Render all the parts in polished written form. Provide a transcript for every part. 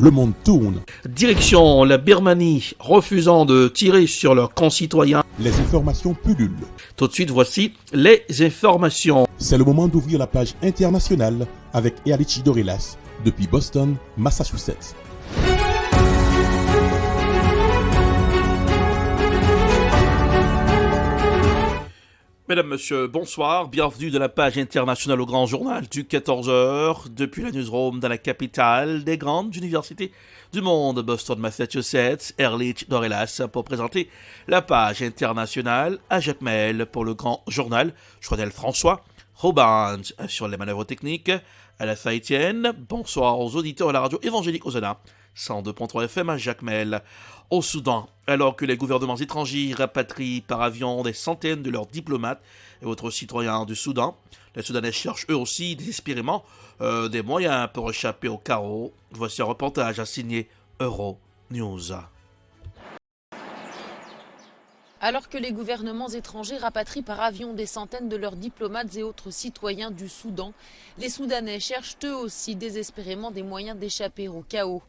le monde tourne. Direction la Birmanie, refusant de tirer sur leurs concitoyens. Les informations pullulent. Tout de suite, voici les informations. C'est le moment d'ouvrir la page internationale avec Erlichi Dorelas depuis Boston, Massachusetts. Mesdames, Messieurs, bonsoir. Bienvenue de la page internationale au grand journal du 14h depuis la newsroom dans la capitale des grandes universités du monde, Boston, Massachusetts. Erlich Dorelas pour présenter la page internationale à Jacques Mel pour le grand journal. Journal François Robin sur les manœuvres techniques à la Saïtienne. Bonsoir aux auditeurs de la radio évangélique Osana 102.3 FM à Jacques Mel. Au Soudan, alors que les gouvernements étrangers rapatrient par avion des centaines de leurs diplomates et autres citoyens du Soudan, les Soudanais cherchent eux aussi désespérément des moyens pour échapper au chaos. Voici un reportage à signer Euronews. Alors que les gouvernements étrangers rapatrient par avion des centaines de leurs diplomates et autres citoyens du Soudan, les Soudanais cherchent eux aussi désespérément des moyens d'échapper au chaos.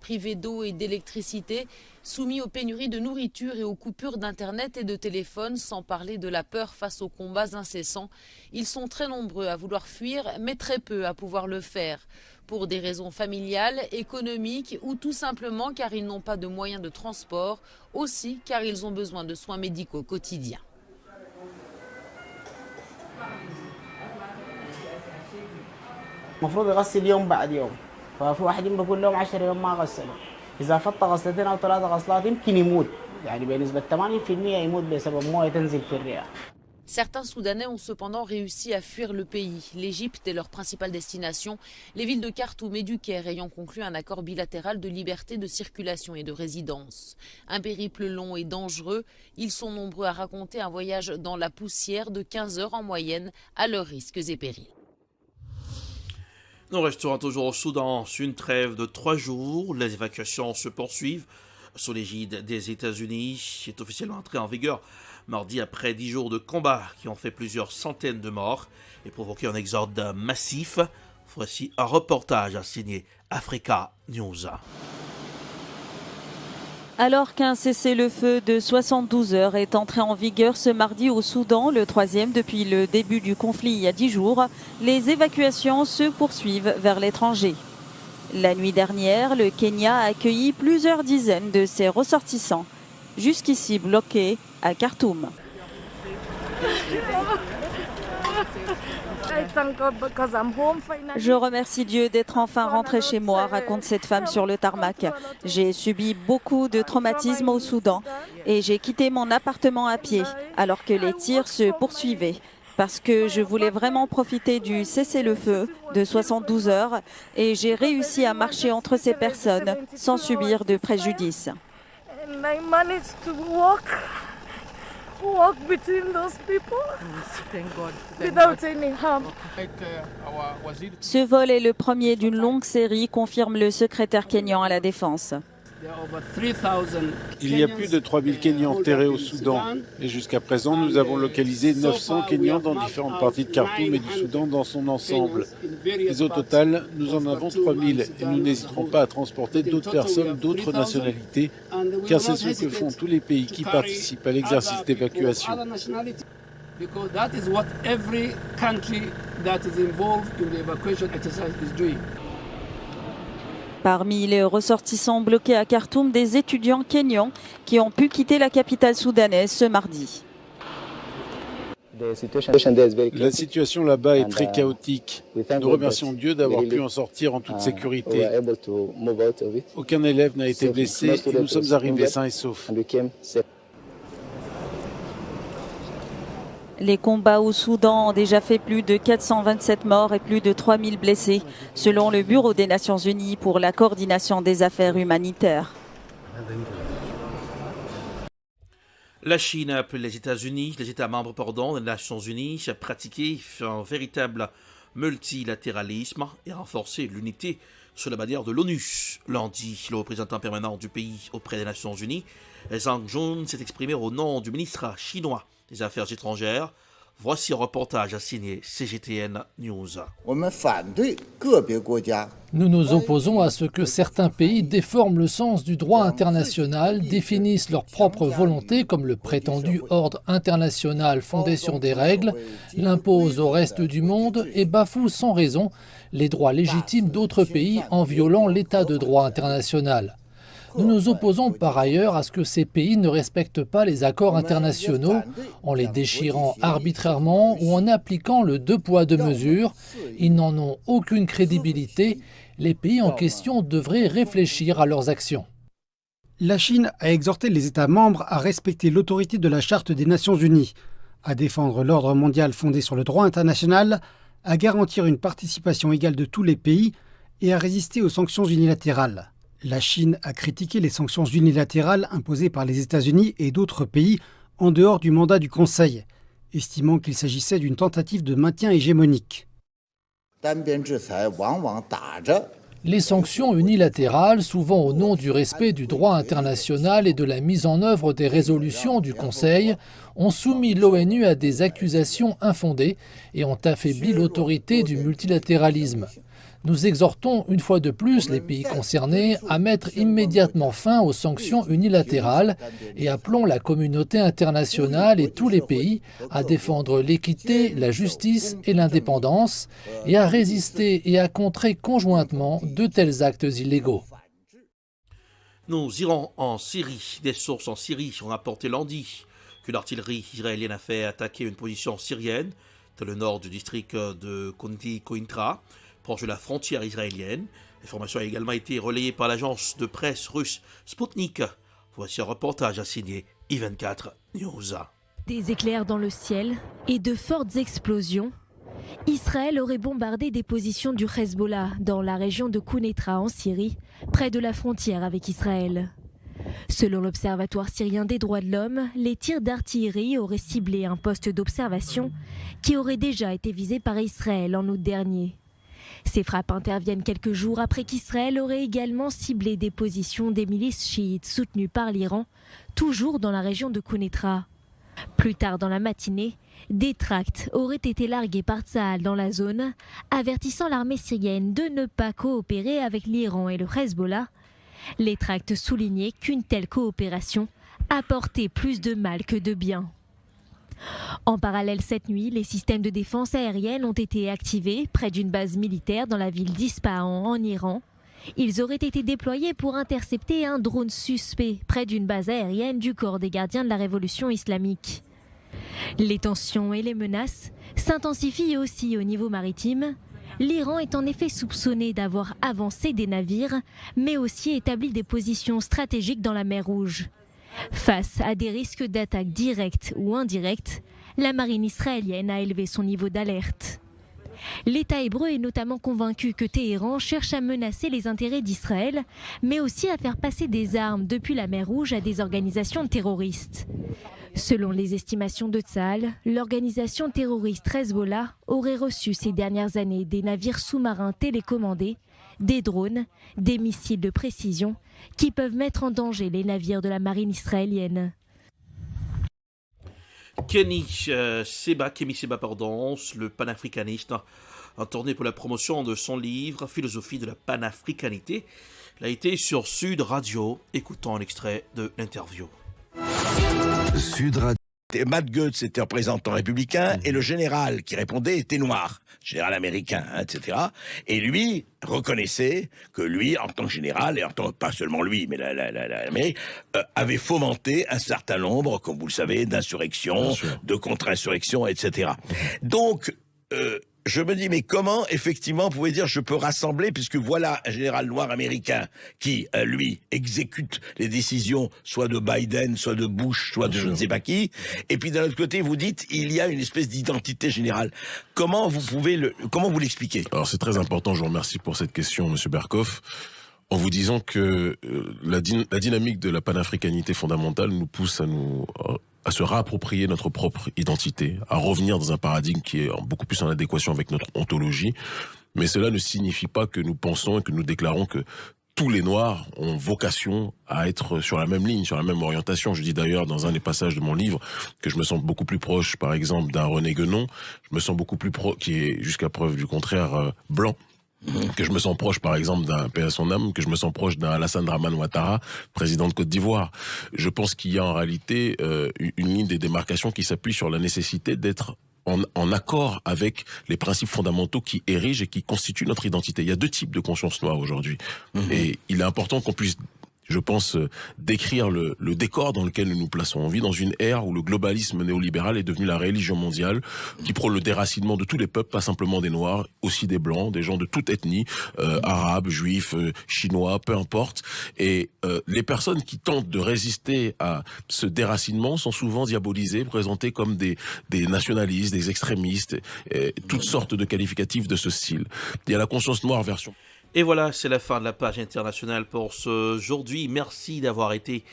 Privés d'eau et d'électricité, soumis aux pénuries de nourriture et aux coupures d'internet et de téléphone, sans parler de la peur face aux combats incessants, ils sont très nombreux à vouloir fuir, mais très peu à pouvoir le faire, pour des raisons familiales, économiques ou tout simplement car ils n'ont pas de moyens de transport, aussi car ils ont besoin de soins médicaux quotidiens. ففي واحدين بقول لهم 10 يوم ما غسلوا اذا فط غسلتين او 3 غسلات يمكن يموت يعني بنسبه 80% يموت بسبب مويه تنزل في الرئه. Certains Soudanais ont cependant réussi à fuir le pays. L'Égypte est leur principale destination, les villes de Khartoum et du Caire ayant conclu un accord bilatéral de liberté de circulation et de résidence. Un périple long et dangereux, ils sont nombreux à raconter un voyage dans la poussière de 15 heures en moyenne à leurs risques et périls. Nous resterons toujours au Soudan sur une trêve de 3 jours. Les évacuations se poursuivent sous l'égide des États-Unis. Est officiellement entré en vigueur mardi après 10 jours de combats qui ont fait plusieurs centaines de morts et provoqué un exode massif. Voici un reportage à signer Africa News. Alors qu'un cessez-le-feu de 72 heures est entré en vigueur ce mardi au Soudan, le troisième depuis le début du conflit il y a 10 jours, les évacuations se poursuivent vers l'étranger. La nuit dernière, le Kenya a accueilli plusieurs dizaines de ses ressortissants, jusqu'ici bloqués à Khartoum. Je remercie Dieu d'être enfin rentrée chez moi, raconte cette femme sur le tarmac. J'ai subi beaucoup de traumatismes au Soudan et j'ai quitté mon appartement à pied alors que les tirs se poursuivaient parce que je voulais vraiment profiter du cessez-le-feu de 72 heures et j'ai réussi à marcher entre ces personnes sans subir de préjudice. Walk between those people without any harm. Ce vol est le premier d'une longue série, confirme le secrétaire kényan à la Défense. Il y a plus de 3000 Kenyans enterrés au Soudan et jusqu'à présent nous avons localisé 900 Kenyans dans différentes parties de Khartoum et du Soudan dans son ensemble. Mais au total, nous en avons 3000 et nous n'hésiterons pas à transporter d'autres personnes d'autres nationalités car c'est ce que font tous les pays qui participent à l'exercice d'évacuation. Parmi les ressortissants bloqués à Khartoum, des étudiants kényans qui ont pu quitter la capitale soudanaise ce mardi. La situation là-bas est très chaotique. Nous remercions Dieu d'avoir pu en sortir en toute sécurité. Aucun élève n'a été blessé et nous sommes arrivés sains et saufs. Les combats au Soudan ont déjà fait plus de 427 morts et plus de 3000 blessés, selon le Bureau des Nations Unies pour la coordination des affaires humanitaires. La Chine appelle les États-Unis, les États membres des Nations Unies à pratiquer un véritable multilatéralisme et renforcer l'unité sur la bannière de l'ONU. Lundi, le représentant permanent du pays auprès des Nations Unies, Zhang Jun, s'est exprimé au nom du ministre chinois des Affaires étrangères. Voici un reportage à signer CGTN News. Nous nous opposons à ce que certains pays déforment le sens du droit international, définissent leur propre volonté comme le prétendu ordre international fondé sur des règles, l'imposent au reste du monde et bafouent sans raison les droits légitimes d'autres pays en violant l'état de droit international. Nous nous opposons par ailleurs à ce que ces pays ne respectent pas les accords internationaux en les déchirant arbitrairement ou en appliquant le 2 poids 2 mesures. Ils n'en ont aucune crédibilité. Les pays en question devraient réfléchir à leurs actions. La Chine a exhorté les États membres à respecter l'autorité de la Charte des Nations Unies, à défendre l'ordre mondial fondé sur le droit international, à garantir une participation égale de tous les pays et à résister aux sanctions unilatérales. La Chine a critiqué les sanctions unilatérales imposées par les États-Unis et d'autres pays en dehors du mandat du Conseil, estimant qu'il s'agissait d'une tentative de maintien hégémonique. Les sanctions unilatérales, souvent au nom du respect du droit international et de la mise en œuvre des résolutions du Conseil, ont soumis l'ONU à des accusations infondées et ont affaibli l'autorité du multilatéralisme. Nous exhortons une fois de plus les pays concernés à mettre immédiatement fin aux sanctions unilatérales et appelons la communauté internationale et tous les pays à défendre l'équité, la justice et l'indépendance et à résister et à contrer conjointement de tels actes illégaux. Nous irons en Syrie. Des sources en Syrie ont rapporté lundi que l'artillerie israélienne a fait attaquer une position syrienne dans le nord du district de Kointra, proche de la frontière israélienne. L'information a également été relayée par l'agence de presse russe Sputnik. Voici un reportage à signer I24 News. Des éclairs dans le ciel et de fortes explosions. Israël aurait bombardé des positions du Hezbollah dans la région de Quneitra en Syrie, près de la frontière avec Israël. Selon l'Observatoire syrien des droits de l'homme, les tirs d'artillerie auraient ciblé un poste d'observation qui aurait déjà été visé par Israël en août dernier. Ces frappes interviennent quelques jours après qu'Israël aurait également ciblé des positions des milices chiites soutenues par l'Iran, toujours dans la région de Quneitra. Plus tard dans la matinée, des tracts auraient été largués par Tsahal dans la zone, avertissant l'armée syrienne de ne pas coopérer avec l'Iran et le Hezbollah. Les tracts soulignaient qu'une telle coopération apportait plus de mal que de bien. En parallèle, cette nuit, les systèmes de défense aérienne ont été activés près d'une base militaire dans la ville d'Ispahan en Iran. Ils auraient été déployés pour intercepter un drone suspect près d'une base aérienne du corps des gardiens de la révolution islamique. Les tensions et les menaces s'intensifient aussi au niveau maritime. L'Iran est en effet soupçonné d'avoir avancé des navires, mais aussi établi des positions stratégiques dans la mer Rouge. Face à des risques d'attaques directes ou indirectes, la marine israélienne a élevé son niveau d'alerte. L'État hébreu est notamment convaincu que Téhéran cherche à menacer les intérêts d'Israël, mais aussi à faire passer des armes depuis la mer Rouge à des organisations terroristes. Selon les estimations de Tsahal, l'organisation terroriste Hezbollah aurait reçu ces dernières années des navires sous-marins télécommandés, des drones, des missiles de précision qui peuvent mettre en danger les navires de la marine israélienne. Kémy Seba, le panafricaniste, a tourné pour la promotion de son livre Philosophie de la panafricanité. Il a été sur Sud Radio. Écoutons un extrait de l'interview. Sud Radio. Matt Goetz était représentant républicain et le général qui répondait était noir, général américain, etc. Et lui reconnaissait que lui, en tant que général, et en tant pas seulement lui, mais l'Amérique, avait fomenté un certain nombre, comme vous le savez, d'insurrections, de contre-insurrections, etc. Donc, je me dis, mais comment, effectivement, vous pouvez dire, je peux rassembler, puisque voilà un général noir américain qui, lui, exécute les décisions, soit de Biden, soit de Bush, soit de je ne sais pas qui, et puis d'un autre côté, vous dites, il y a une espèce d'identité générale. Comment vous l'expliquez? Alors, c'est très important, je vous remercie pour cette question, Monsieur Berkoff, en vous disant que la dynamique de la panafricanité fondamentale nous pousse à se réapproprier notre propre identité, à revenir dans un paradigme qui est beaucoup plus en adéquation avec notre ontologie. Mais cela ne signifie pas que nous pensons et que nous déclarons que tous les Noirs ont vocation à être sur la même ligne, sur la même orientation. Je dis d'ailleurs dans un des passages de mon livre que je me sens beaucoup plus proche, par exemple, d'un René Guénon, je me sens beaucoup plus qui est jusqu'à preuve du contraire blanc, que je me sens proche, par exemple, d'un paix à son âme, que je me sens proche d'un Alassane Dramane Ouattara, président de Côte d'Ivoire. Je pense qu'il y a en réalité une ligne des démarcations qui s'appuie sur la nécessité d'être en accord avec les principes fondamentaux qui érigent et qui constituent notre identité. Il y a deux types de conscience noire aujourd'hui. Et il est important qu'on puisse, je pense, décrire le décor dans lequel nous nous plaçons. On vit dans une ère où le globalisme néolibéral est devenu la religion mondiale, qui prône le déracinement de tous les peuples, pas simplement des Noirs, aussi des Blancs, des gens de toute ethnie, arabes, juifs, chinois, peu importe. Et les personnes qui tentent de résister à ce déracinement sont souvent diabolisées, présentées comme des nationalistes, des extrémistes, toutes sortes de qualificatifs de ce style. Il y a la conscience noire version... Et voilà, c'est la fin de la page internationale pour ce aujourd'hui. Merci d'avoir été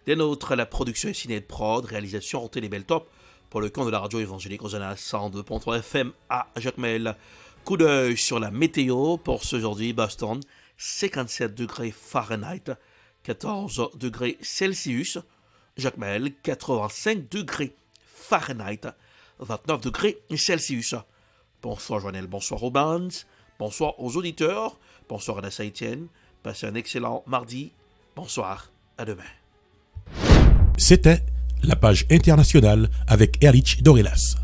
des nôtres. La production est signée de prod, réalisation Télé Top pour le camp de la radio évangélique Hosanna 102.3 FM à Jacmel. Coup d'œil sur la météo pour ce aujourd'hui. Boston, 57 degrés Fahrenheit, 14 degrés Celsius. Jacmel, 85 degrés Fahrenheit, 29 degrés Celsius. Bonsoir Joannel, bonsoir aux bands, bonsoir aux auditeurs. Bonsoir Anna Saïtienne, passez un excellent mardi, bonsoir, à demain. C'était la page internationale avec Erich Dorelas.